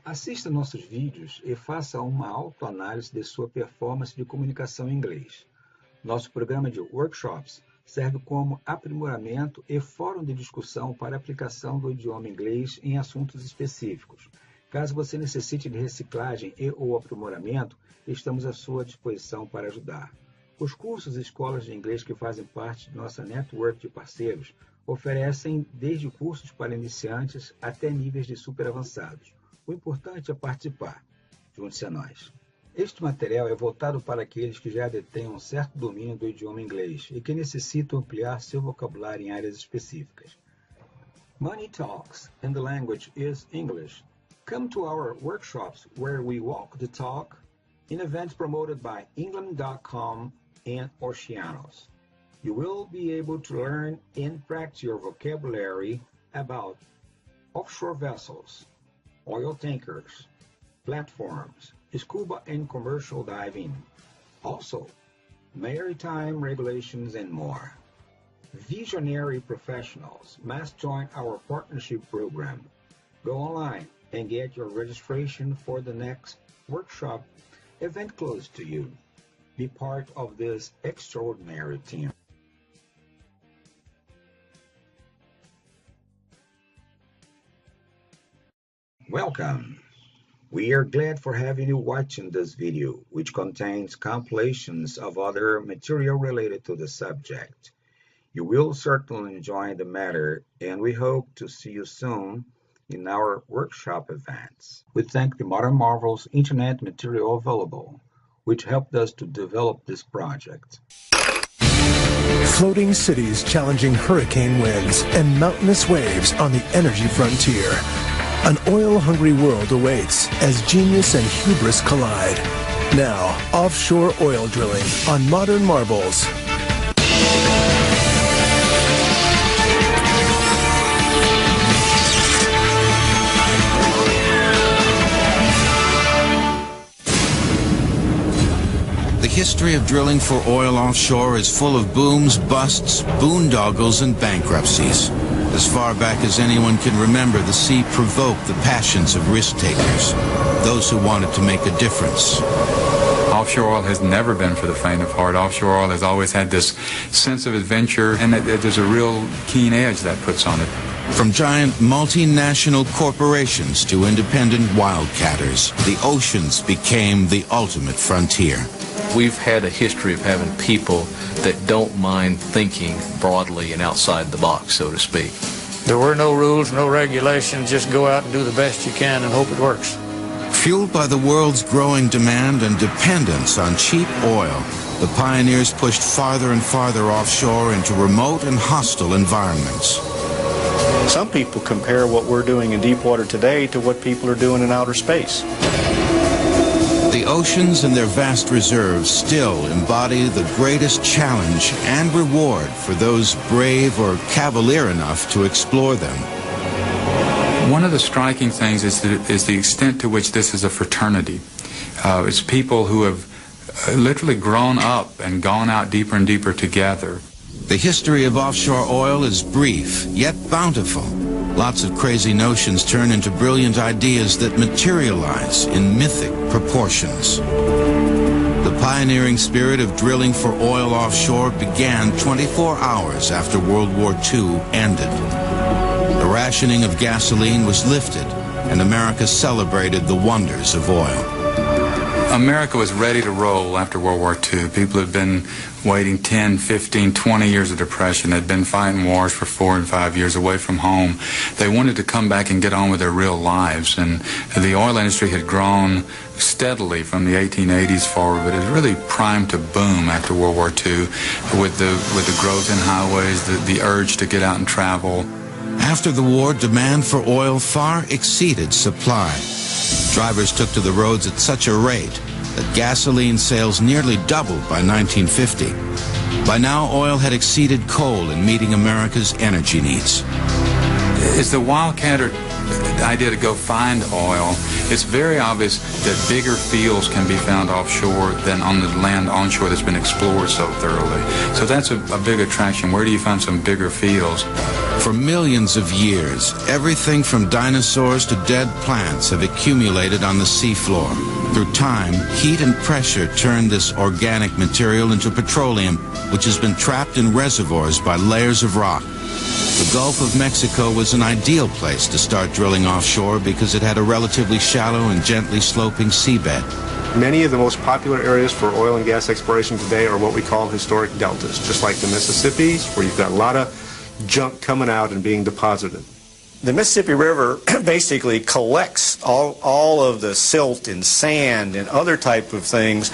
Assista nossos vídeos e faça uma autoanálise de sua performance de comunicação em inglês. Nosso programa de workshops serve como aprimoramento e fórum de discussão para aplicação do idioma inglês em assuntos específicos. Caso você necessite de reciclagem ou aprimoramento, estamos à sua disposição para ajudar. Os cursos e escolas de inglês que fazem parte de nossa network de parceiros oferecem desde cursos para iniciantes até níveis de super avançados. O importante é participar. Junte-se a nós. Este material é voltado para aqueles que já detêm um certo domínio do idioma inglês e que necessitam ampliar seu vocabulário em áreas específicas. Money talks and the language is English. Come to our workshops where we walk the talk in events promoted by England.com and Oceanoz. You will be able to learn and practice your vocabulary about offshore vessels, oil tankers, platforms, scuba and commercial diving, also maritime regulations and more. Visionary professionals must join our partnership program. Go online and get your registration for the next workshop event close to you. Be part of this extraordinary team. Welcome. We are glad for having you watching this video, which contains compilations of other material related to the subject. You will certainly enjoy the matter, and we hope to see you soon in our workshop events. We thank the Modern Marvels Internet material available, which helped us to develop this project. Floating cities challenging hurricane winds and mountainous waves on the energy frontier. An oil-hungry world awaits as genius and hubris collide. Now, offshore oil drilling on Modern Marvels. The history of drilling for oil offshore is full of booms, busts, boondoggles, and bankruptcies. As far back as anyone can remember, the sea provoked the passions of risk-takers, those who wanted to make a difference. Offshore oil has never been for the faint of heart. Offshore oil has always had this sense of adventure, and there's a real keen edge that puts on it. From giant multinational corporations to independent wildcatters, the oceans became the ultimate frontier. We've had a history of having people that don't mind thinking broadly and outside the box, so to speak. There were no rules, no regulations, just go out and do the best you can and hope it works. Fueled by the world's growing demand and dependence on cheap oil, the pioneers pushed farther and farther offshore into remote and hostile environments. Some people compare what we're doing in deep water today to what people are doing in outer space. The oceans and their vast reserves still embody the greatest challenge and reward for those brave or cavalier enough to explore them. One of the striking things is the extent to which this is a fraternity. It's people who have literally grown up and gone out deeper and deeper together. The history of offshore oil is brief, yet bountiful. Lots of crazy notions turn into brilliant ideas that materialize in mythic proportions. The pioneering spirit of drilling for oil offshore began 24 hours after World War II ended. The rationing of gasoline was lifted, and America celebrated the wonders of oil. America was ready to roll after World War II. People had been waiting 10, 15, 20 years of depression. They'd been fighting wars for 4 and 5 years away from home. They wanted to come back and get on with their real lives. And the oil industry had grown steadily from the 1880s forward, but it was really primed to boom after World War II with the growth in highways, the urge to get out and travel. After the war, demand for oil far exceeded supply. Drivers took to the roads at such a rate that gasoline sales nearly doubled by 1950. By now, oil had exceeded coal in meeting America's energy needs. It's the wildcatter idea to go find oil. it's very obvious that bigger fields can be found offshore than on the land onshore that's been explored so thoroughly. So that's a big attraction. Where do you find some bigger fields? For millions of years, everything from dinosaurs to dead plants have accumulated on the seafloor. Through time, heat and pressure turned this organic material into petroleum, which has been trapped in reservoirs by layers of rock. The Gulf of Mexico was an ideal place to start drilling offshore because it had a relatively shallow and gently sloping seabed. Many of the most popular areas for oil and gas exploration today are what we call historic deltas, just like the Mississippi, where you've got a lot of junk coming out and being deposited. The Mississippi River basically collects all of the silt and sand and other type of things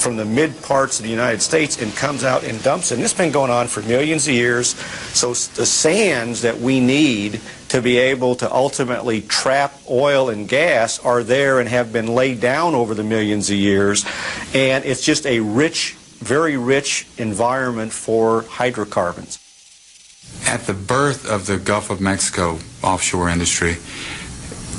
from the mid parts of the United States and comes out and dumps it. And this has been going on for millions of years. So the sands that we need to be able to ultimately trap oil and gas are there and have been laid down over the millions of years. And it's just a rich, very rich environment for hydrocarbons. At the birth of the Gulf of Mexico offshore industry,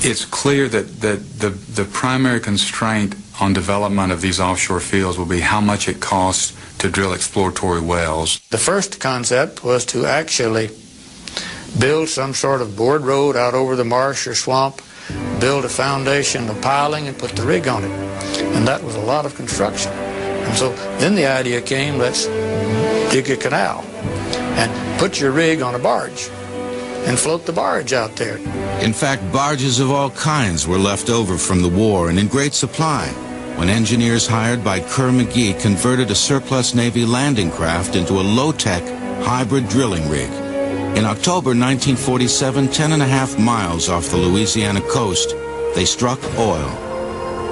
it's clear that the primary constraint on development of these offshore fields will be how much it costs to drill exploratory wells. The first concept was to actually build some sort of board road out over the marsh or swamp, build a foundation of piling and put the rig on it. And that was a lot of construction. And so then the idea came, let's dig a canal and put your rig on a barge and float the barge out there. In fact, barges of all kinds were left over from the war and in great supply when engineers hired by Kerr McGee converted a surplus Navy landing craft into a low-tech hybrid drilling rig. In October 1947, 10.5 miles off the Louisiana coast, they struck oil.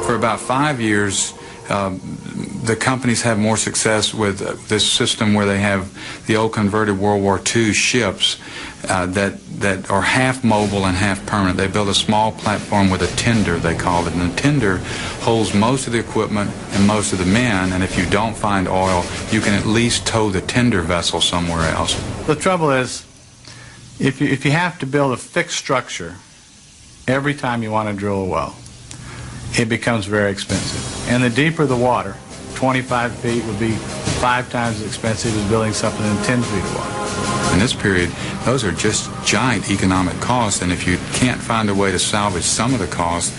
For about 5 years, the companies have more success with this system where they have the old converted World War II ships that are half mobile and half permanent. They build a small platform with a tender, they call it, and the tender holds most of the equipment and most of the men, and if you don't find oil, you can at least tow the tender vessel somewhere else. The trouble is, if you have to build a fixed structure every time you want to drill a well, it becomes very expensive. And the deeper the water, 25 feet would be 5 times as expensive as building something in 10 feet of water. In this period, those are just giant economic costs, and if you can't find a way to salvage some of the costs,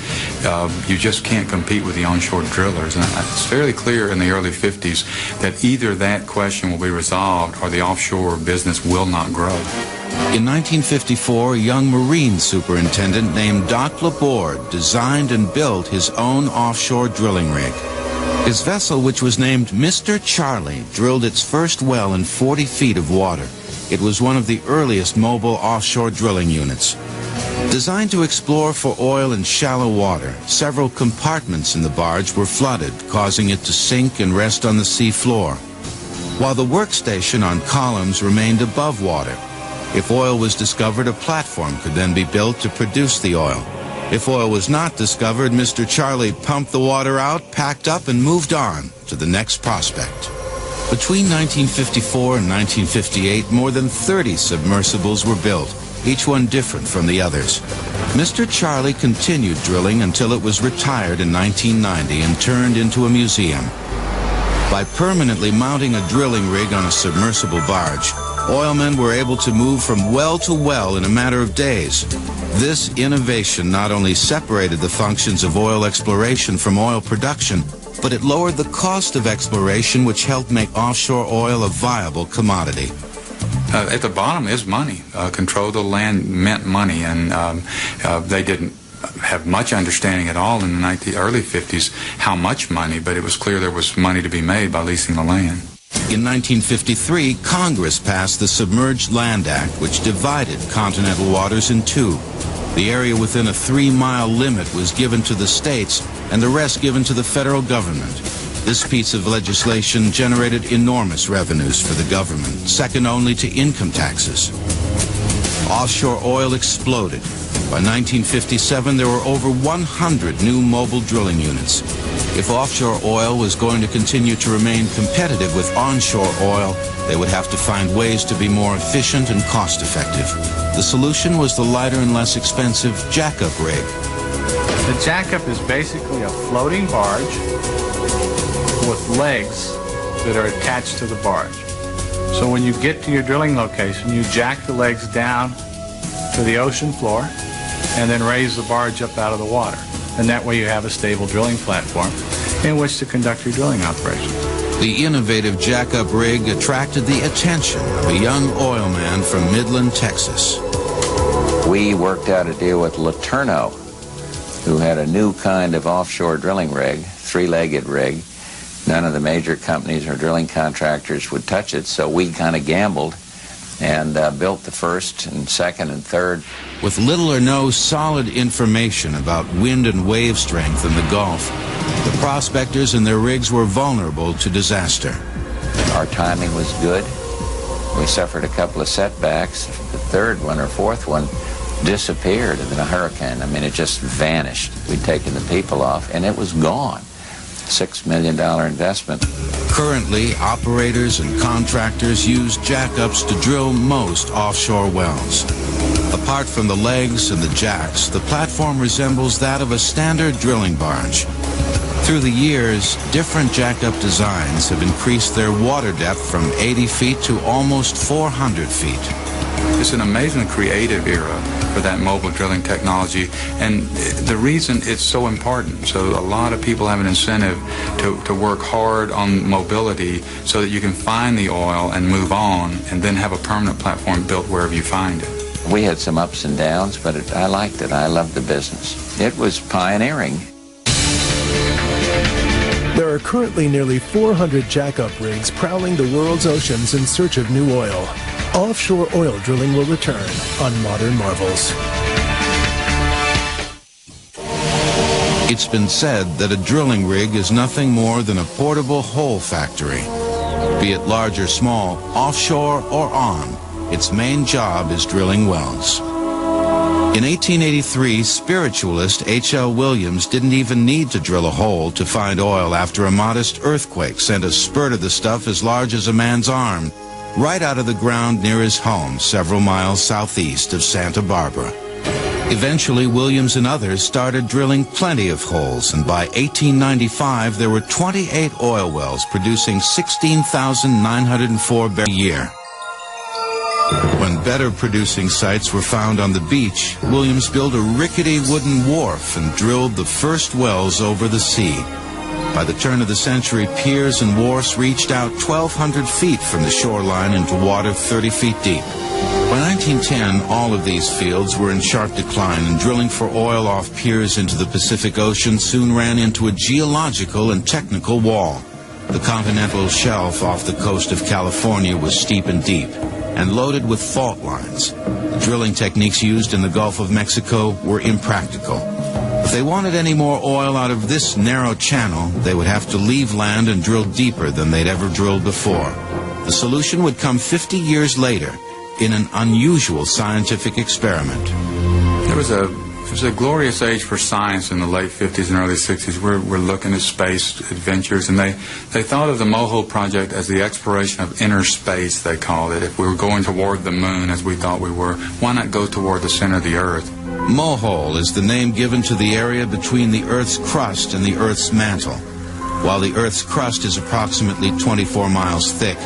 you just can't compete with the onshore drillers. And it's fairly clear in the early 50s that either that question will be resolved or the offshore business will not grow. In 1954, a young Marine superintendent named Doc Laborde designed and built his own offshore drilling rig. His vessel, which was named Mr. Charlie, drilled its first well in 40 feet of water. It was one of the earliest mobile offshore drilling units. Designed to explore for oil in shallow water, several compartments in the barge were flooded, causing it to sink and rest on the sea floor, while the workstation on columns remained above water. If oil was discovered, a platform could then be built to produce the oil. If oil was not discovered, Mr. Charlie pumped the water out, packed up, and moved on to the next prospect. Between 1954 and 1958, more than 30 submersibles were built, each one different from the others. Mr. Charlie continued drilling until it was retired in 1990 and turned into a museum. By permanently mounting a drilling rig on a submersible barge, oilmen were able to move from well to well in a matter of days. This innovation not only separated the functions of oil exploration from oil production, but it lowered the cost of exploration, which helped make offshore oil a viable commodity. At the bottom is money. Control of the land meant money, and they didn't have much understanding at all in the early 50s how much money, but it was clear there was money to be made by leasing the land. In 1953, Congress passed the Submerged Land Act, which divided continental waters in two. The area within a 3-mile limit was given to the states, and the rest given to the federal government. This piece of legislation generated enormous revenues for the government, second only to income taxes. Offshore oil exploded. By 1957, there were over 100 new mobile drilling units. If offshore oil was going to continue to remain competitive with onshore oil, they would have to find ways to be more efficient and cost-effective. The solution was the lighter and less expensive jackup rig. The jackup is basically a floating barge with legs that are attached to the barge. So when you get to your drilling location, you jack the legs down to the ocean floor and then raise the barge up out of the water. And that way you have a stable drilling platform in which to conduct your drilling operations. The innovative jackup rig attracted the attention of a young oil man from Midland, Texas. We worked out a deal with Letourneau, who had a new kind of offshore drilling rig, three-legged rig. None of the major companies or drilling contractors would touch it, so we kind of gambled and built the first and second and third. With little or no solid information about wind and wave strength in the Gulf, the prospectors and their rigs were vulnerable to disaster. Our timing was good. We suffered a couple of setbacks. The third one or fourth one disappeared in a hurricane. I mean, it just vanished. We'd taken the people off, and it was gone. $6 million investment. Currently, operators and contractors use jackups to drill most offshore wells. Apart from the legs and the jacks, the platform resembles that of a standard drilling barge. Through the years, different jackup designs have increased their water depth from 80 feet to almost 400 feet. It's an amazingly creative era for that mobile drilling technology, and the reason it's so important, so a lot of people have an incentive to work hard on mobility so that you can find the oil and move on and then have a permanent platform built wherever you find it. We had some ups and downs, but I liked it. I loved the business. It was pioneering. There are currently nearly 400 jackup rigs prowling the world's oceans in search of new oil. Offshore oil drilling will return on Modern Marvels. It's been said that a drilling rig is nothing more than a portable hole factory. Be it large or small, offshore or on, its main job is drilling wells. In 1883, spiritualist H.L. Williams didn't even need to drill a hole to find oil after a modest earthquake sent a spurt of the stuff as large as a man's arm right out of the ground near his home several miles southeast of Santa Barbara. Eventually, Williams and others started drilling plenty of holes, and by 1895, there were 28 oil wells producing 16,904 barrels a year. When better producing sites were found on the beach, Williams built a rickety wooden wharf and drilled the first wells over the sea. By the turn of the century, piers and wharfs reached out 1,200 feet from the shoreline into water 30 feet deep. By 1910, all of these fields were in sharp decline, and drilling for oil off piers into the Pacific Ocean soon ran into a geological and technical wall. The continental shelf off the coast of California was steep and deep, and loaded with fault lines. The drilling techniques used in the Gulf of Mexico were impractical. If they wanted any more oil out of this narrow channel, they would have to leave land and drill deeper than they'd ever drilled before. The solution would come 50 years later in an unusual scientific experiment. It was a glorious age for science in the late 50s and early 60s. We're looking at space adventures, and they thought of the Mohole project as the exploration of inner space, they called it. If we were going toward the moon, as we thought we were, why not go toward the center of the Earth? Mohole is the name given to the area between the Earth's crust and the Earth's mantle. While the Earth's crust is approximately 24 miles thick,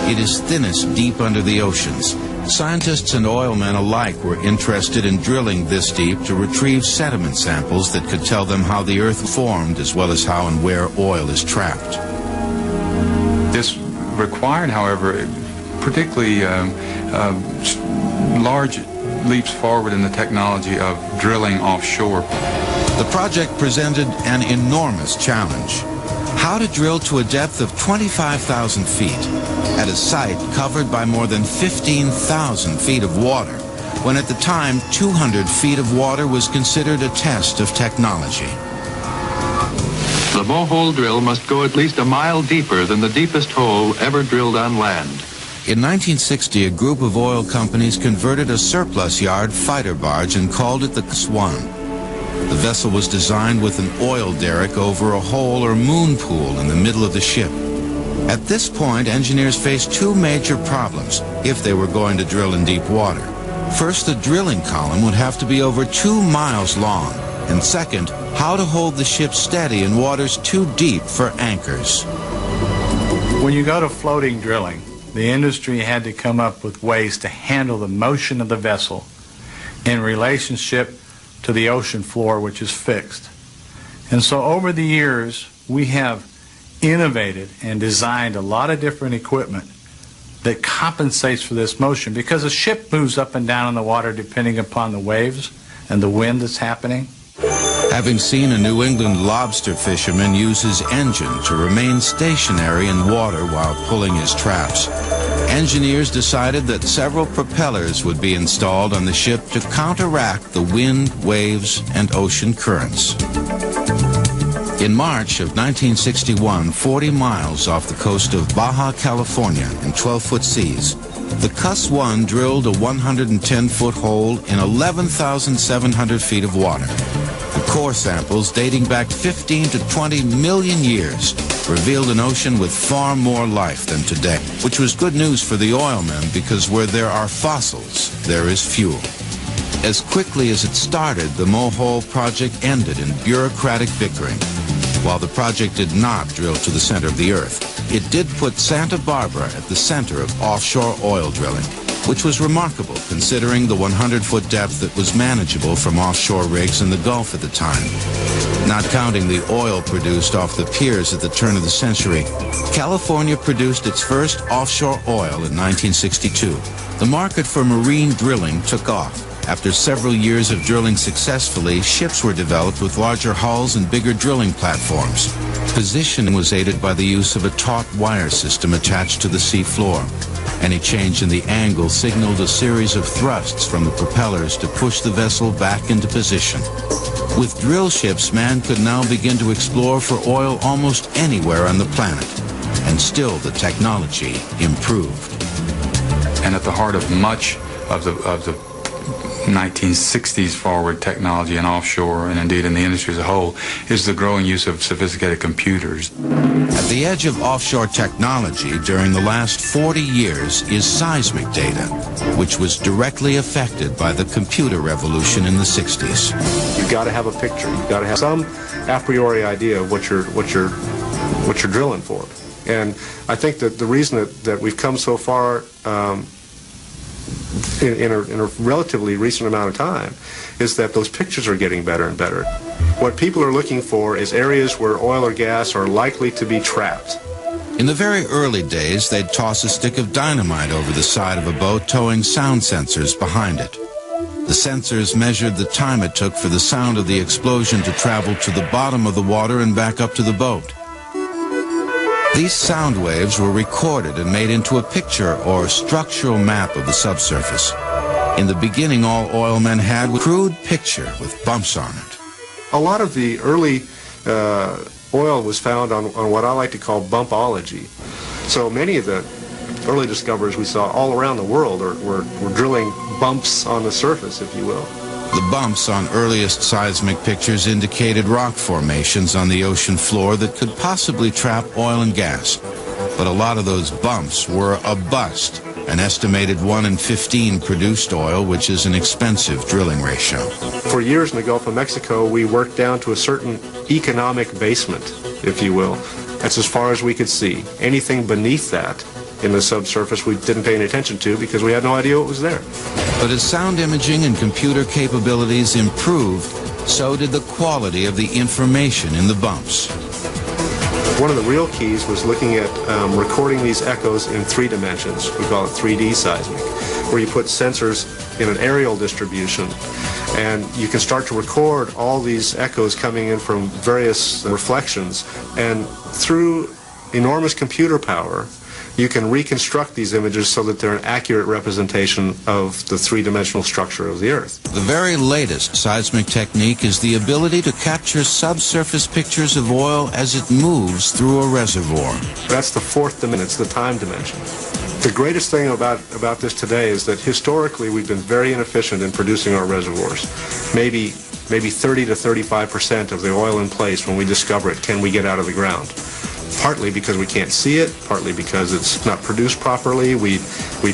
it is thinnest deep under the oceans. Scientists and oilmen alike were interested in drilling this deep to retrieve sediment samples that could tell them how the Earth formed, as well as how and where oil is trapped. This required, however, particularly large leaps forward in the technology of drilling offshore. The project presented an enormous challenge. How to drill to a depth of 25,000 feet at a site covered by more than 15,000 feet of water, when at the time 200 feet of water was considered a test of technology. The Mohole drill must go at least a mile deeper than the deepest hole ever drilled on land. In 1960, a group of oil companies converted a surplus yard fighter barge and called it the Swan. The vessel was designed with an oil derrick over a hole or moon pool in the middle of the ship. At this point, engineers faced two major problems if they were going to drill in deep water. First, the drilling column would have to be over 2 miles long, And second, how to hold the ship steady in waters too deep for anchors. When you go to floating drilling, the industry had to come up with ways to handle the motion of the vessel in relationship to the ocean floor, which is fixed. And so over the years, we have innovated and designed a lot of different equipment that compensates for this motion, because a ship moves up and down in the water depending upon the waves and the wind that's happening. Having seen a New England lobster fisherman use his engine to remain stationary in water while pulling his traps, engineers decided that several propellers would be installed on the ship to counteract the wind, waves, and ocean currents. In March of 1961, 40 miles off the coast of Baja California in 12-foot seas, the Cuss 1 drilled a 110-foot hole in 11,700 feet of water. The core samples, dating back 15 to 20 million years, revealed an ocean with far more life than today, which was good news for the oilmen, because where there are fossils, there is fuel. As quickly as it started, the Mohole project ended in bureaucratic bickering. While the project did not drill to the center of the Earth, it did put Santa Barbara at the center of offshore oil drilling, which was remarkable considering the 100-foot depth that was manageable from offshore rigs in the Gulf at the time. Not counting the oil produced off the piers at the turn of the century, California produced its first offshore oil in 1962. The market for marine drilling took off. After several years of drilling successfully, ships were developed with larger hulls and bigger drilling platforms. Positioning was aided by the use of a taut wire system attached to the sea floor. Any change in the angle signaled a series of thrusts from the propellers to push the vessel back into position. With drill ships, man could now begin to explore for oil almost anywhere on the planet. And still the technology improved. And at the heart of much of the 1960s forward technology in offshore, and indeed in the industry as a whole, is the growing use of sophisticated computers. At the edge of offshore technology during the last 40 years is seismic data, which was directly affected by the computer revolution in the 60s. You've got to have a picture. You've got to have some a priori idea of what you're drilling for. And I think that the reason that we've come so far in a relatively recent amount of time is that those pictures are getting better and better. What people are looking for is areas where oil or gas are likely to be trapped. In the very early days, they'd toss a stick of dynamite over the side of a boat, towing sound sensors behind it. The sensors measured the time it took for the sound of the explosion to travel to the bottom of the water and back up to the boat. These sound waves were recorded and made into a picture or structural map of the subsurface. In the beginning, all oilmen had a crude picture with bumps on it. A lot of the early oil was found on what I like to call bumpology. So many of the early discoveries we saw all around the world were drilling bumps on the surface, if you will. The bumps on earliest seismic pictures indicated rock formations on the ocean floor that could possibly trap oil and gas. But a lot of those bumps were a bust, an estimated 1 in 15 produced oil, which is an expensive drilling ratio. For years in the Gulf of Mexico, we worked down to a certain economic basement, if you will. That's as far as we could see. Anything beneath that in the subsurface we didn't pay any attention to because we had no idea what was there. But as sound imaging and computer capabilities improved, so did the quality of the information in the bumps. One of the real keys was looking at recording these echoes in 3 dimensions. We call it 3D seismic, where you put sensors in an aerial distribution, and you can start to record all these echoes coming in from various reflections, and through enormous computer power, you can reconstruct these images so that they're an accurate representation of the 3-dimensional structure of the Earth. The very latest seismic technique is the ability to capture subsurface pictures of oil as it moves through a reservoir. That's the 4th dimension, it's the time dimension. The greatest thing about this today is that historically we've been very inefficient in producing our reservoirs. Maybe 30 to 35% of the oil in place when we discover it can we get out of the ground. Partly because we can't see it, partly because it's not produced properly. We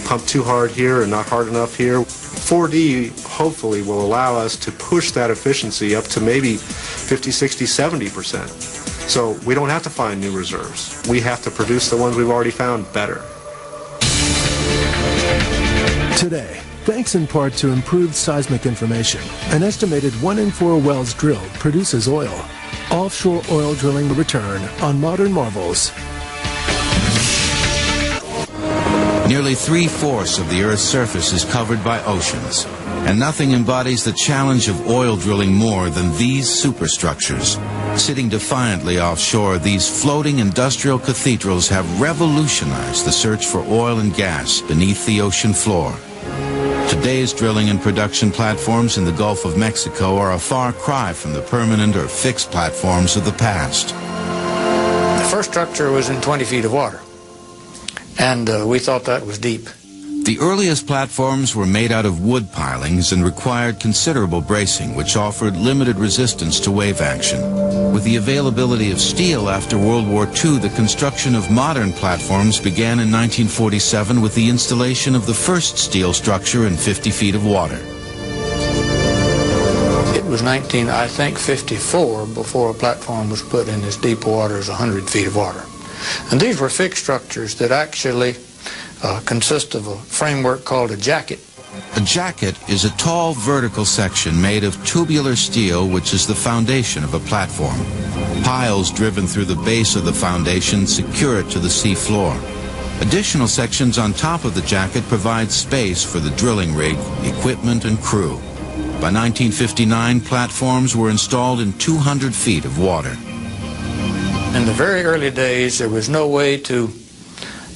pump too hard here and not hard enough here. 4D hopefully will allow us to push that efficiency up to maybe 50, 60, 70%. So we don't have to find new reserves. We have to produce the ones we've already found better. Today, thanks in part to improved seismic information, an estimated 1 in 4 wells drilled produces oil. Offshore oil drilling will return on Modern Marvels. Nearly 3/4 of the Earth's surface is covered by oceans, and nothing embodies the challenge of oil drilling more than these superstructures. Sitting defiantly offshore, these floating industrial cathedrals have revolutionized the search for oil and gas beneath the ocean floor. Today's drilling and production platforms in the Gulf of Mexico are a far cry from the permanent or fixed platforms of the past. The first structure was in 20 feet of water, and we thought that was deep. The earliest platforms were made out of wood pilings and required considerable bracing, which offered limited resistance to wave action. With the availability of steel after World War II, the construction of modern platforms began in 1947 with the installation of the first steel structure in 50 feet of water. It was 1954 before a platform was put in as deep water as 100 feet of water. And these were fixed structures that actually consist of a framework called a jacket. A jacket is a tall vertical section made of tubular steel, which is the foundation of a platform. Piles driven through the base of the foundation secure it to the sea floor. Additional sections on top of the jacket provide space for the drilling rig, equipment, and crew. By 1959, platforms were installed in 200 feet of water. In the very early days, there was no way to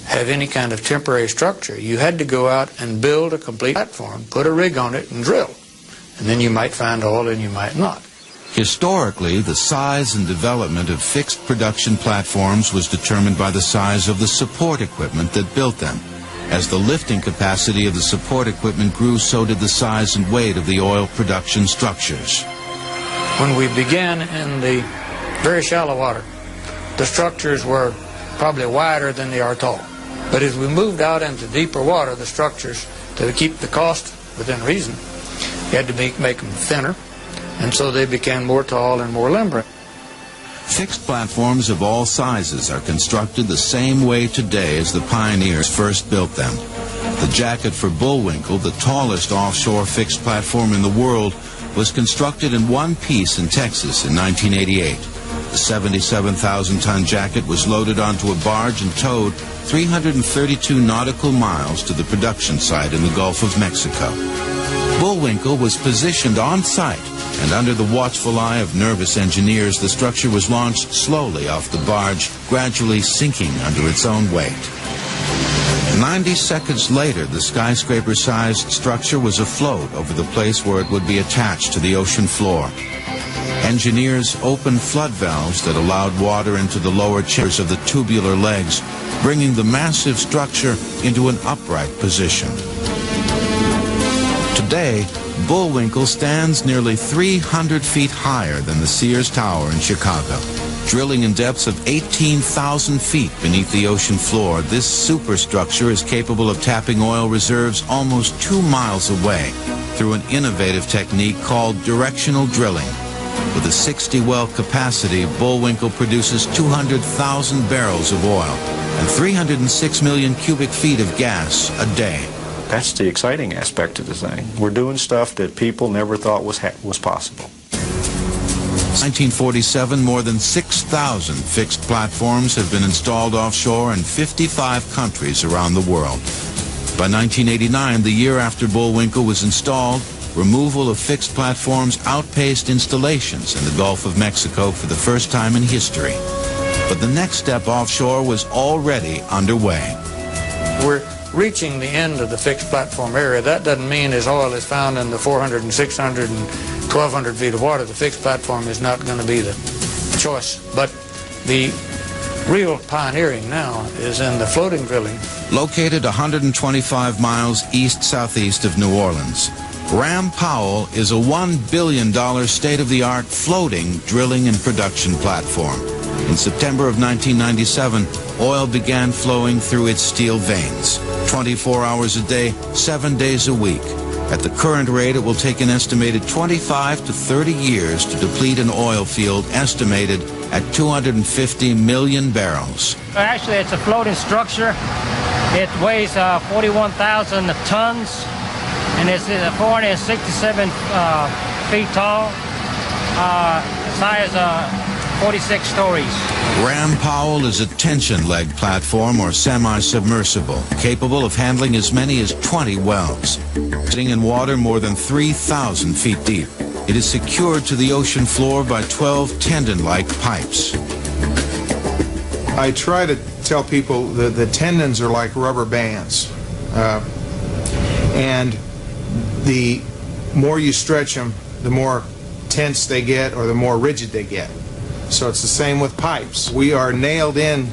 have any kind of temporary structure. You had to go out and build a complete platform, put a rig on it, and drill. And then you might find oil and you might not. Historically, the size and development of fixed production platforms was determined by the size of the support equipment that built them. As the lifting capacity of the support equipment grew, so did the size and weight of the oil production structures. When we began in the very shallow water, the structures were probably wider than they are tall. But as we moved out into deeper water, the structures, to keep the cost within reason, you had to make them thinner, and so they became more tall and more lumbering. Fixed platforms of all sizes are constructed the same way today as the pioneers first built them. The jacket for Bullwinkle, the tallest offshore fixed platform in the world, was constructed in one piece in Texas in 1988. The 77,000-ton jacket was loaded onto a barge and towed 332 nautical miles to the production site in the Gulf of Mexico. Bullwinkle was positioned on site, and under the watchful eye of nervous engineers, the structure was launched slowly off the barge, gradually sinking under its own weight. 90 seconds later, the skyscraper-sized structure was afloat over the place where it would be attached to the ocean floor. Engineers opened flood valves that allowed water into the lower chambers of the tubular legs, bringing the massive structure into an upright position. Today, Bullwinkle stands nearly 300 feet higher than the Sears Tower in Chicago. Drilling in depths of 18,000 feet beneath the ocean floor, this superstructure is capable of tapping oil reserves almost 2 miles away through an innovative technique called directional drilling. With a 60-well capacity, Bullwinkle produces 200,000 barrels of oil and 306 million cubic feet of gas a day. That's the exciting aspect of the thing. We're doing stuff that people never thought was possible. 1947, more than 6,000 fixed platforms have been installed offshore in 55 countries around the world. By 1989, the year after Bullwinkle was installed, removal of fixed platforms outpaced installations in the Gulf of Mexico for the first time in history. But the next step offshore was already underway. We're reaching the end of the fixed platform area. That doesn't mean as oil is found in the 400 and 600 and 1,200 feet of water, the fixed platform is not going to be the choice. But the real pioneering now is in the floating drilling. Located 125 miles east-southeast of New Orleans, Ram Powell is a $1 billion state-of-the-art floating drilling and production platform. In September of 1997, oil began flowing through its steel veins, 24 hours a day, 7 days a week. At the current rate, it will take an estimated 25 to 30 years to deplete an oil field estimated at 250 million barrels. Actually, it's a floating structure. It weighs 41,000 tons, and it's 467 feet tall, as high as 46 stories. Ram Powell is a tension leg platform or semi-submersible, capable of handling as many as 20 wells. Sitting in water more than 3,000 feet deep, it is secured to the ocean floor by 12 tendon-like pipes. I try to tell people that the tendons are like rubber bands, and the more you stretch them, the more tense they get or the more rigid they get. So it's the same with pipes. We are nailed in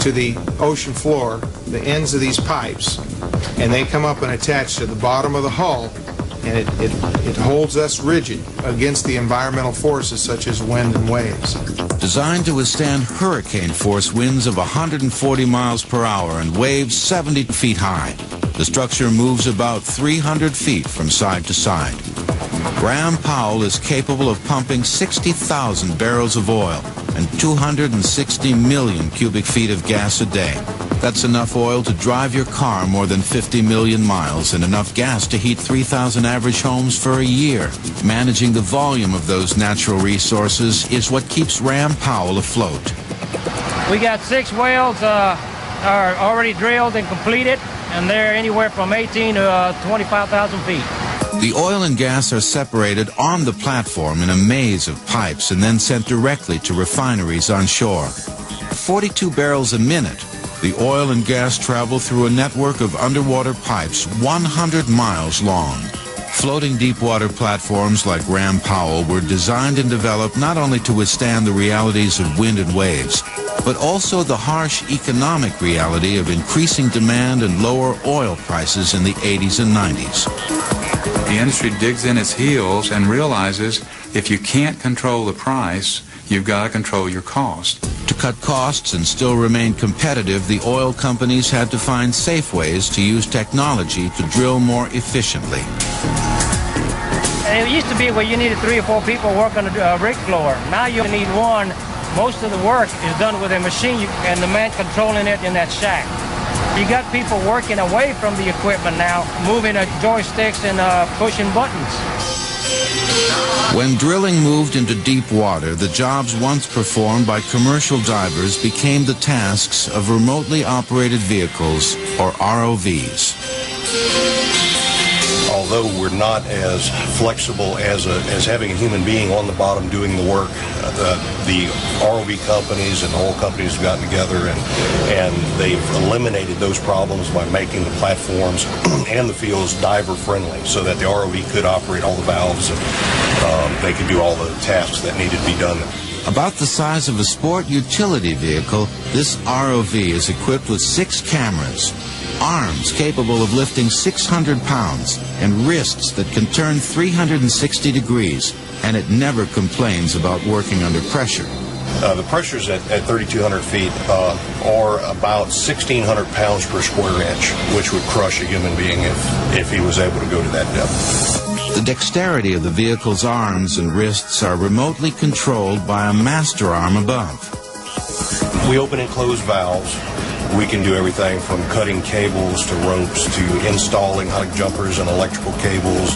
to the ocean floor, the ends of these pipes, and they come up and attach to the bottom of the hull, and it holds us rigid against the environmental forces such as wind and waves. Designed to withstand hurricane force winds of 140 miles per hour and waves 70 feet high, the structure moves about 300 feet from side to side. Ram Powell is capable of pumping 60,000 barrels of oil and 260 million cubic feet of gas a day. That's enough oil to drive your car more than 50 million miles and enough gas to heat 3,000 average homes for a year. Managing the volume of those natural resources is what keeps Ram Powell afloat. We got 6 wells are already drilled and completed, and they're anywhere from 18 to 25,000 feet. The oil and gas are separated on the platform in a maze of pipes and then sent directly to refineries on shore. 42 barrels a minute, the oil and gas travel through a network of underwater pipes 100 miles long. Floating deepwater platforms like Ram Powell were designed and developed not only to withstand the realities of wind and waves, but also the harsh economic reality of increasing demand and lower oil prices in the 80s and 90s. The industry digs in its heels and realizes if you can't control the price, you've got to control your cost. To cut costs and still remain competitive, the oil companies had to find safe ways to use technology to drill more efficiently. It used to be where you needed 3 or 4 people working on a rig floor. Now you need one. Most of the work is done with a machine and the man controlling it in that shack. You got people working away from the equipment now, moving joysticks and pushing buttons. When drilling moved into deep water, the jobs once performed by commercial divers became the tasks of remotely operated vehicles, or ROVs. Although we're not as flexible as having a human being on the bottom doing the work, the ROV companies and oil companies have gotten together and they've eliminated those problems by making the platforms and the fields diver friendly so that the ROV could operate all the valves and they could do all the tasks that needed to be done. About the size of a sport utility vehicle, this ROV is equipped with 6 cameras, arms capable of lifting 600 pounds, and wrists that can turn 360 degrees, and it never complains about working under pressure. The pressures at 3,200 feet are about 1,600 pounds per square inch, which would crush a human being if he was able to go to that depth. The dexterity of the vehicle's arms and wrists are remotely controlled by a master arm above. We open and close valves. We can do everything from cutting cables to ropes to installing hug jumpers and electrical cables.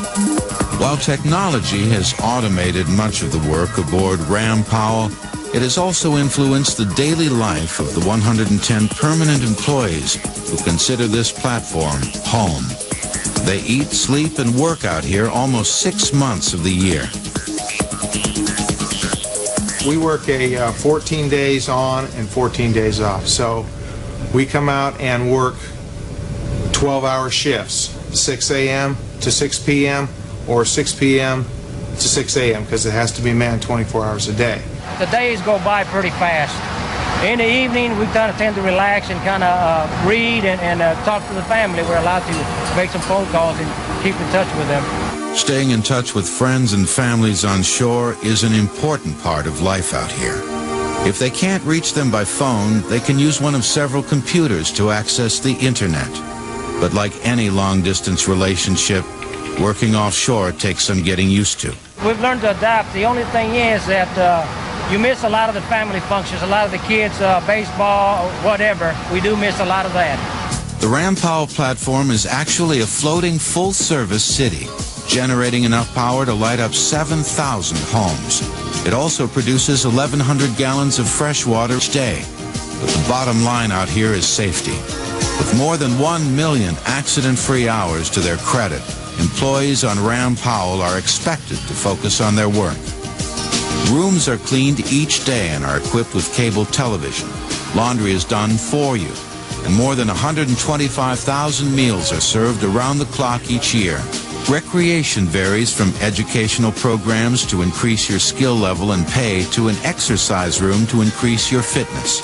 While technology has automated much of the work aboard Ram Powell, it has also influenced the daily life of the 110 permanent employees who consider this platform home. They eat, sleep, and work out here almost 6 months of the year. We work 14 days on and 14 days off. So we come out and work 12-hour shifts, 6 a.m. to 6 p.m. or 6 p.m. to 6 a.m. because it has to be manned 24 hours a day. The days go by pretty fast. In the evening, we kind of tend to relax and kind of read and talk to the family. We're allowed to make some phone calls and keep in touch with them. Staying in touch with friends and families on shore is an important part of life out here. If they can't reach them by phone, they can use one of several computers to access the internet. But like any long-distance relationship, Working offshore takes some getting used to. We've learned to adapt. The only thing is that you miss a lot of the family functions, a lot of the kids, baseball, whatever. We do miss a lot of that. The Ram Powell platform is actually a floating full-service city, generating enough power to light up 7,000 homes. It also produces 1,100 gallons of fresh water each day. But the bottom line out here is safety. With more than 1 million accident-free hours to their credit, employees on Ram Powell are expected to focus on their work. Rooms are cleaned each day and are equipped with cable television. Laundry is done for you, and more than 125,000 meals are served around the clock each year. Recreation varies from educational programs to increase your skill level and pay to an exercise room to increase your fitness.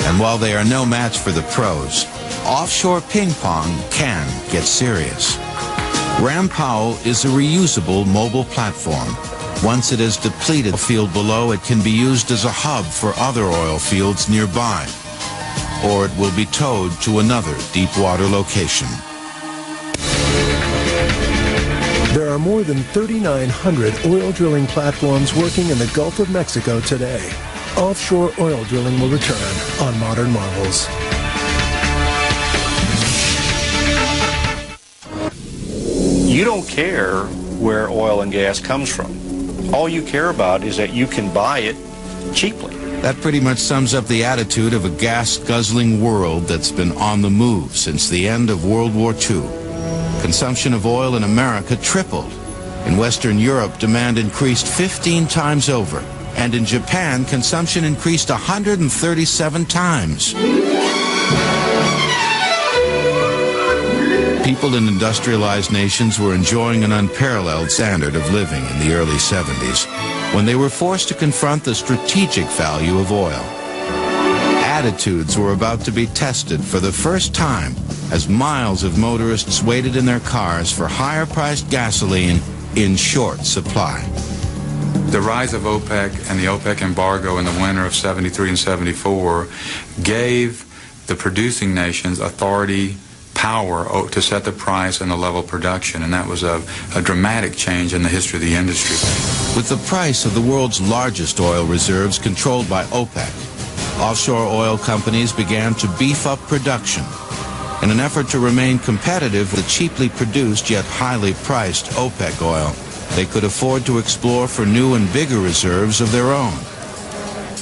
And while they are no match for the pros, offshore ping pong can get serious. Ram Powell is a reusable mobile platform. Once it has depleted the field below, it can be used as a hub for other oil fields nearby, or it will be towed to another deep water location. There are more than 3,900 oil drilling platforms working in the Gulf of Mexico today. Offshore oil drilling will return on Modern Marvels. You don't care where oil and gas comes from. All you care about is that you can buy it cheaply. That pretty much sums up the attitude of a gas-guzzling world that's been on the move since the end of World War II. Consumption of oil in America tripled. In Western Europe, demand increased 15 times over. And in Japan, consumption increased 137 times. People in industrialized nations were enjoying an unparalleled standard of living in the early 70s when they were forced to confront the strategic value of oil. Attitudes were about to be tested for the first time as miles of motorists waited in their cars for higher-priced gasoline in short supply. The rise of OPEC and the OPEC embargo in the winter of 73 and 74 gave the producing nations authority, power to set the price and the level of production, and that was a dramatic change in the history of the industry. With the price of the world's largest oil reserves controlled by OPEC, offshore oil companies began to beef up production. In an effort to remain competitive with the cheaply produced yet highly priced OPEC oil, they could afford to explore for new and bigger reserves of their own.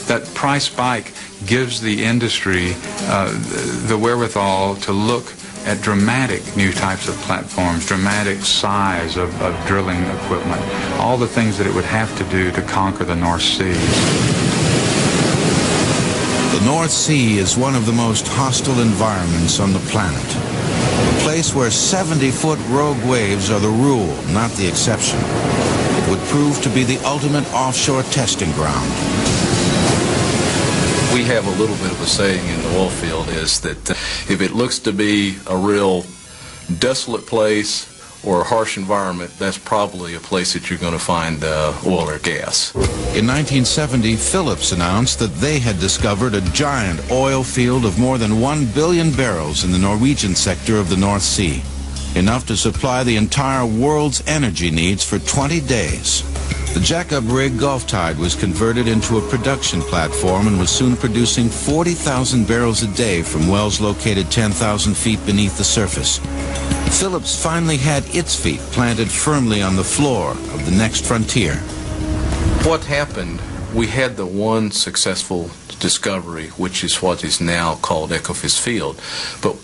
That price spike gives the industry the wherewithal to look at dramatic new types of platforms, dramatic size of drilling equipment, all the things that it would have to do to conquer the North Sea. The North Sea is one of the most hostile environments on the planet. A place where 70-foot rogue waves are the rule, not the exception. It would prove to be the ultimate offshore testing ground. We have a little bit of a saying in the oil field is that if it looks to be a real desolate place or a harsh environment, that's probably a place that you're going to find oil or gas. In 1970, Phillips announced that they had discovered a giant oil field of more than 1 billion barrels in the Norwegian sector of the North Sea, enough to supply the entire world's energy needs for 20 days. The jackup rig Gulf Tide was converted into a production platform and was soon producing 40,000 barrels a day from wells located 10,000 feet beneath the surface. Phillips finally had its feet planted firmly on the floor of the next frontier. What happened, we had the one successful discovery, which is what is now called Ekofisk Field. But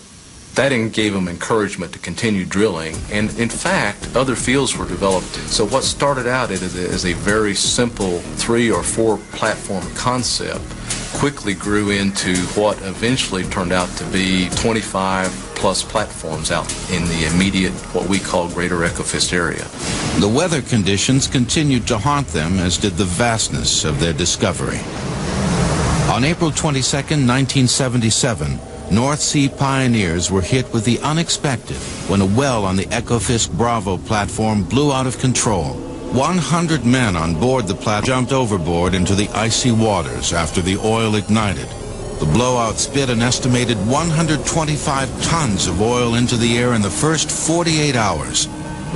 that gave them encouragement to continue drilling, and in fact, other fields were developed. So what started out as a very simple 3 or 4 platform concept quickly grew into what eventually turned out to be 25 plus platforms out in the immediate, what we call Greater Ekofisk area. The weather conditions continued to haunt them, as did the vastness of their discovery. On April 22, 1977, North Sea pioneers were hit with the unexpected when a well on the Ekofisk Bravo platform blew out of control. 100 men on board the platform jumped overboard into the icy waters after the oil ignited. The blowout spit an estimated 125 tons of oil into the air in the first 48 hours.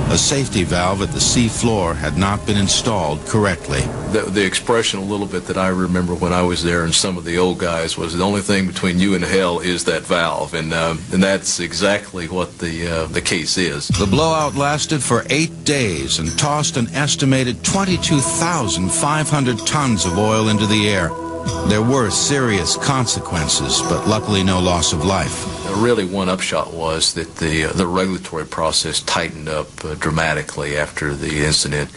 A safety valve at the sea floor had not been installed correctly. The expression a little bit that I remember when I was there and some of the old guys was, the only thing between you and hell is that valve, and that's exactly what the case is. The blowout lasted for 8 days and tossed an estimated 22,500 tons of oil into the air. There were serious consequences, but luckily no loss of life. Really, one upshot was that the regulatory process tightened up dramatically after the incident.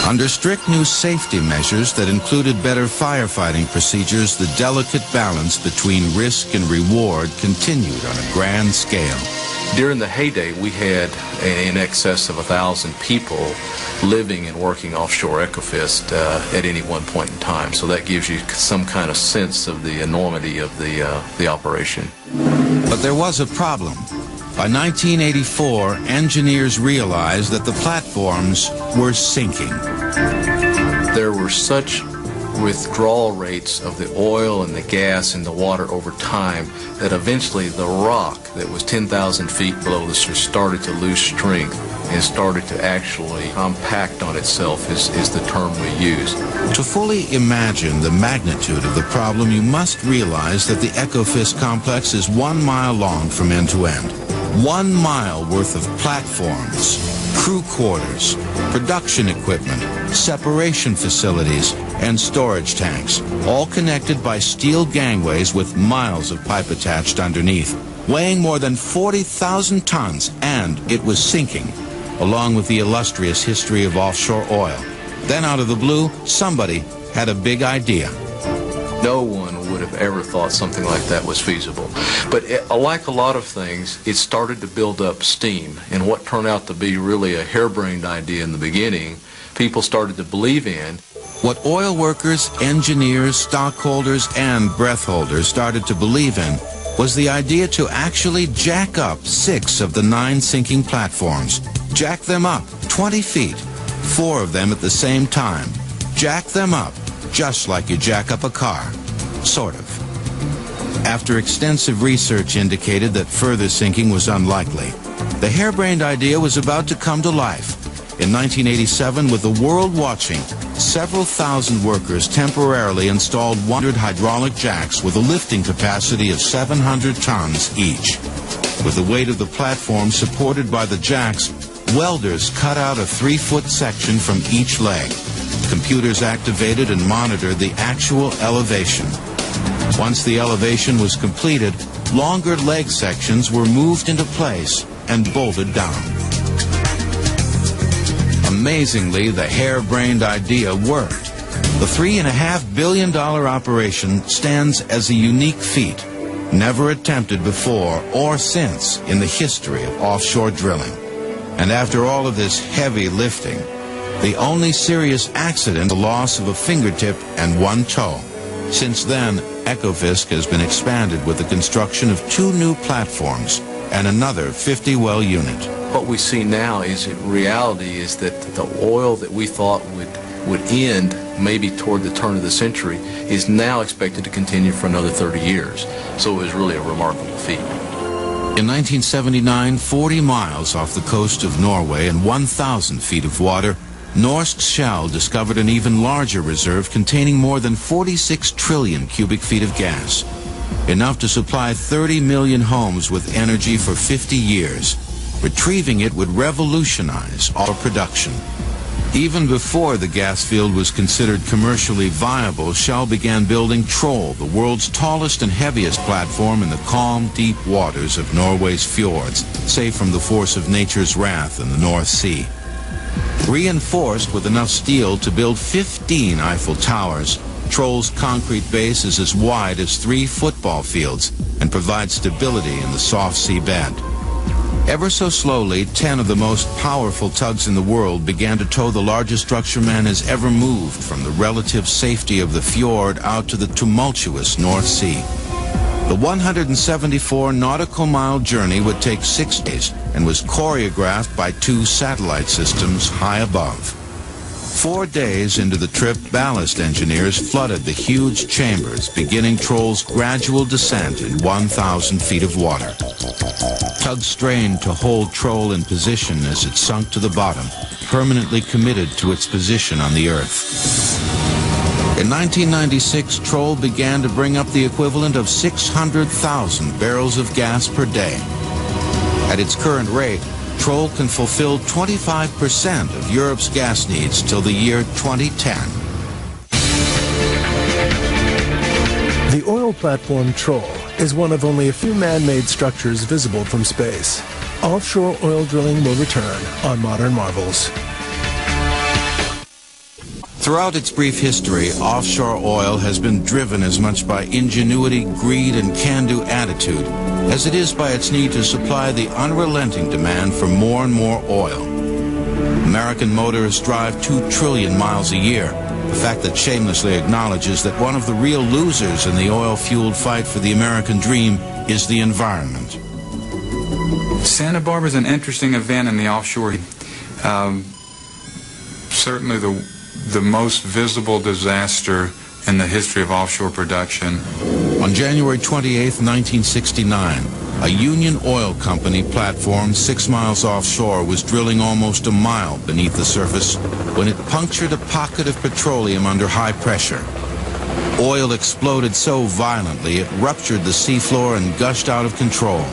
Under strict new safety measures that included better firefighting procedures, the delicate balance between risk and reward continued on a grand scale. During the heyday, we had in excess of 1,000 people living and working offshore Ecofist at any one point in time. So that gives you some kind of sense of the enormity of the operation. But there was a problem. By 1984, engineers realized that the platforms were sinking. There were such withdrawal rates of the oil and the gas in the water over time that eventually the rock that was 10,000 feet below the surface started to lose strength and started to actually compact on itself is the term we use. To fully imagine the magnitude of the problem, you must realize that the Ecofist complex is 1 mile long from end to end. 1 mile worth of platforms, crew quarters, production equipment, separation facilities, and storage tanks, all connected by steel gangways with miles of pipe attached underneath, weighing more than 40,000 tons, and it was sinking, along with the illustrious history of offshore oil. Then out of the blue, somebody had a big idea. No one would have ever thought something like that was feasible. But like a lot of things, it started to build up steam. And what turned out to be really a harebrained idea in the beginning, people started to believe in. What oil workers, engineers, stockholders, and breath holders started to believe in was the idea to actually jack up 6 of the 9 sinking platforms. Jack them up 20 feet, 4 of them at the same time. Jack them up, just like you jack up a car. Sort of. After extensive research indicated that further sinking was unlikely, the harebrained idea was about to come to life. In 1987, with the world watching, several thousand workers temporarily installed 100 hydraulic jacks with a lifting capacity of 700 tons each. With the weight of the platform supported by the jacks, welders cut out a 3-foot section from each leg. Computers activated and monitored the actual elevation. Once the elevation was completed, longer leg sections were moved into place and bolted down. Amazingly, the harebrained idea worked. The $3.5 billion operation stands as a unique feat, never attempted before or since in the history of offshore drilling. And after all of this heavy lifting, the only serious accident, the loss of a fingertip and 1 toe. Since then, Ecofist has been expanded with the construction of 2 new platforms and another 50-well unit. What we see now is, in reality, is that the oil that we thought would end maybe toward the turn of the century is now expected to continue for another 30 years. So it was really a remarkable feat. In 1979, 40 miles off the coast of Norway and 1,000 feet of water, Norsk Shell discovered an even larger reserve containing more than 46 trillion cubic feet of gas, enough to supply 30 million homes with energy for 50 years. Retrieving it would revolutionize oil production. Even before the gas field was considered commercially viable, Shell began building Troll, the world's tallest and heaviest platform in the calm, deep waters of Norway's fjords, safe from the force of nature's wrath in the North Sea. Reinforced with enough steel to build 15 Eiffel Towers, Troll's concrete base is as wide as 3 football fields and provides stability in the soft sea bed. Ever so slowly, 10 of the most powerful tugs in the world began to tow the largest structure man has ever moved from the relative safety of the fjord out to the tumultuous North Sea. The 174 nautical mile journey would take 6 days and was choreographed by 2 satellite systems high above. 4 days into the trip, ballast engineers flooded the huge chambers, beginning Troll's gradual descent in 1,000 feet of water. Tugs strained to hold Troll in position as it sunk to the bottom, permanently committed to its position on the Earth. In 1996, Troll began to bring up the equivalent of 600,000 barrels of gas per day. At its current rate, Troll can fulfill 25% of Europe's gas needs till the year 2010. The oil platform Troll is one of only a few man-made structures visible from space. Offshore oil drilling will return on Modern Marvels. Throughout its brief history, offshore oil has been driven as much by ingenuity, greed, and can-do attitude as it is by its need to supply the unrelenting demand for more and more oil. American motorists drive 2 trillion miles a year, a fact that shamelessly acknowledges that one of the real losers in the oil-fueled fight for the American dream is the environment. Santa Barbara is an interesting event in the offshore. Certainly the most visible disaster in the history of offshore production. On January 28, 1969, a Union Oil Company platform 6 miles offshore was drilling almost a mile beneath the surface when it punctured a pocket of petroleum under high pressure. Oil exploded so violently it ruptured the seafloor and gushed out of control.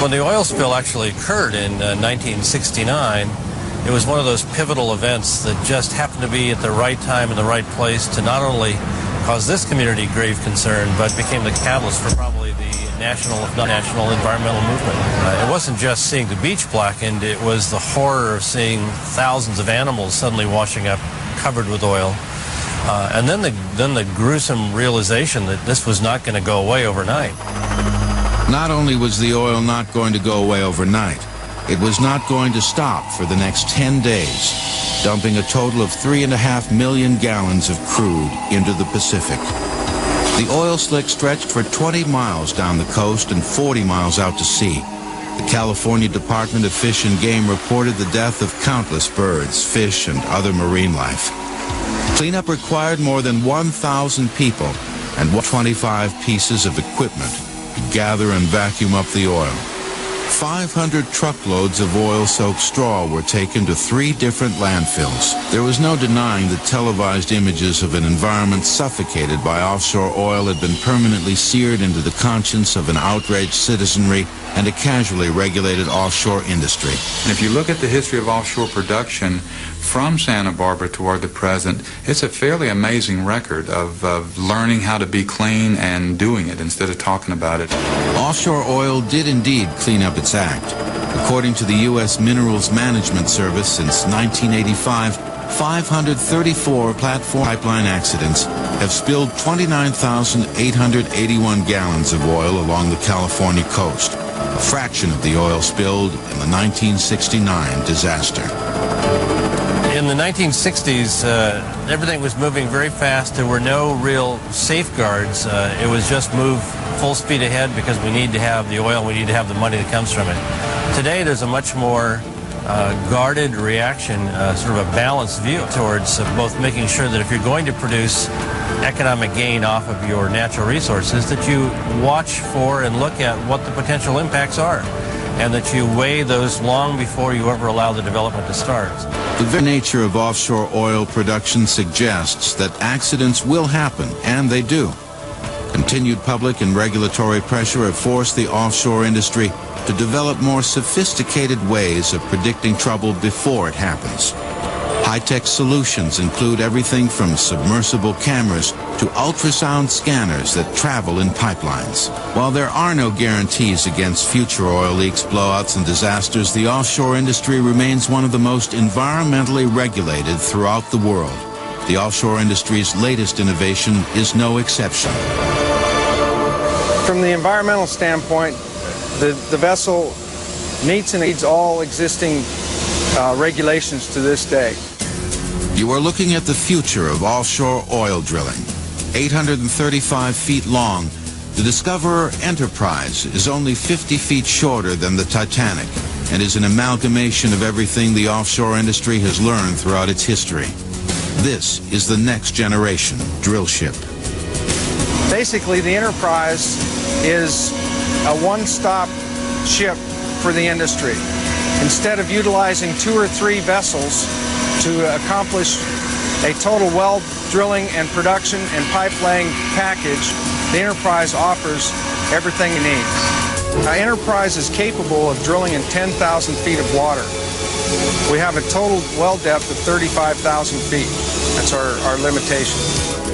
When the oil spill actually occurred in 1969, it was one of those pivotal events that just happened to be at the right time in the right place to not only cause this community grave concern, but became the catalyst for probably the national, if not national, environmental movement. It wasn't just seeing the beach blackened, it was the horror of seeing thousands of animals suddenly washing up covered with oil. And then the gruesome realization that this was not going to go away overnight. Not only was the oil not going to go away overnight, it was not going to stop for the next 10 days, dumping a total of 3.5 million gallons of crude into the Pacific. The oil slick stretched for 20 miles down the coast and 40 miles out to sea. The California Department of Fish and Game reported the death of countless birds, fish, and other marine life. Cleanup required more than 1,000 people and 25 pieces of equipment to gather and vacuum up the oil. 500 truckloads of oil-soaked straw were taken to 3 different landfills. There was no denying that televised images of an environment suffocated by offshore oil had been permanently seared into the conscience of an outraged citizenry and a casually regulated offshore industry. And if you look at the history of offshore production from Santa Barbara toward the present, it's a fairly amazing record of learning how to be clean and doing it instead of talking about it. Offshore oil did indeed clean up its act. According to the U.S. Minerals Management Service, since 1985, 534 platform pipeline accidents have spilled 29,881 gallons of oil along the California coast, a fraction of the oil spilled in the 1969 disaster. In the 1960s, everything was moving very fast. There were no real safeguards. It was just move full speed ahead because we need to have the oil, we need to have the money that comes from it. Today, there's a much more guarded reaction, sort of a balanced view towards both making sure that if you're going to produce economic gain off of your natural resources, that you watch for and look at what the potential impacts are, and that you weigh those long before you ever allow the development to start. The very nature of offshore oil production suggests that accidents will happen, and they do. Continued public and regulatory pressure have forced the offshore industry to develop more sophisticated ways of predicting trouble before it happens. High-tech solutions include everything from submersible cameras to ultrasound scanners that travel in pipelines. While there are no guarantees against future oil leaks, blowouts, and disasters, the offshore industry remains one of the most environmentally regulated throughout the world. The offshore industry's latest innovation is no exception. From the environmental standpoint, the vessel meets and exceeds all existing regulations to this day. You are looking at the future of offshore oil drilling. 835 feet long, the Discoverer Enterprise is only 50 feet shorter than the Titanic, and is an amalgamation of everything the offshore industry has learned throughout its history. This is the next generation drill ship. Basically, the Enterprise is a one-stop ship for the industry. Instead of utilizing 2 or 3 vessels to accomplish a total well drilling and production and pipe laying package, the Enterprise offers everything it needs. Enterprise is capable of drilling in 10,000 feet of water. We have a total well depth of 35,000 feet. That's our limitation.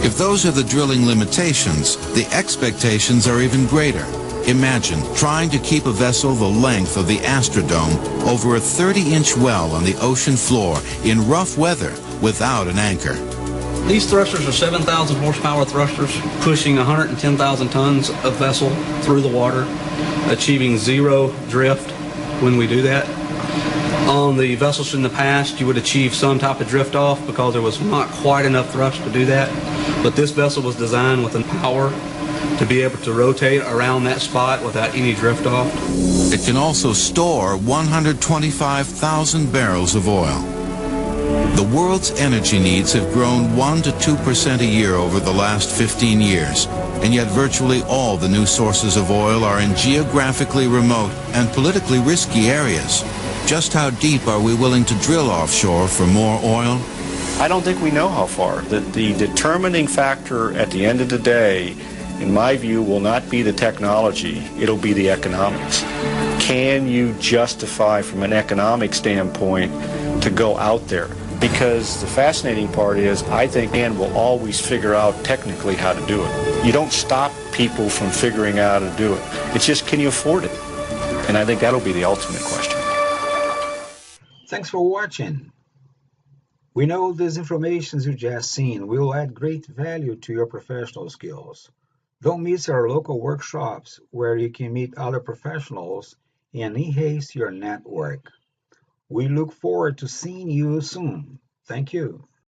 If those are the drilling limitations, the expectations are even greater. Imagine trying to keep a vessel the length of the Astrodome over a 30-inch well on the ocean floor in rough weather without an anchor. These thrusters are 7,000 horsepower thrusters, pushing 110,000 tons of vessel through the water, achieving 0 drift when we do that. On the vessels in the past, you would achieve some type of drift off because there was not quite enough thrust to do that. But this vessel was designed with the power to be able to rotate around that spot without any drift off. It can also store 125,000 barrels of oil. The world's energy needs have grown 1 to 2% a year over the last 15 years, and yet virtually all the new sources of oil are in geographically remote and politically risky areas. Just how deep are we willing to drill offshore for more oil? I don't think we know how far. The determining factor at the end of the day, in my view, will not be the technology, it'll be the economics. Can you justify from an economic standpoint to go out there? Because the fascinating part is, I think man will always figure out technically how to do it. You don't stop people from figuring out how to do it. It's just, can you afford it? And I think that'll be the ultimate question. Thanks for watching. We know these information you've just seen will add great value to your professional skills. Don't miss our local workshops where you can meet other professionals and enhance your network. We look forward to seeing you soon. Thank you.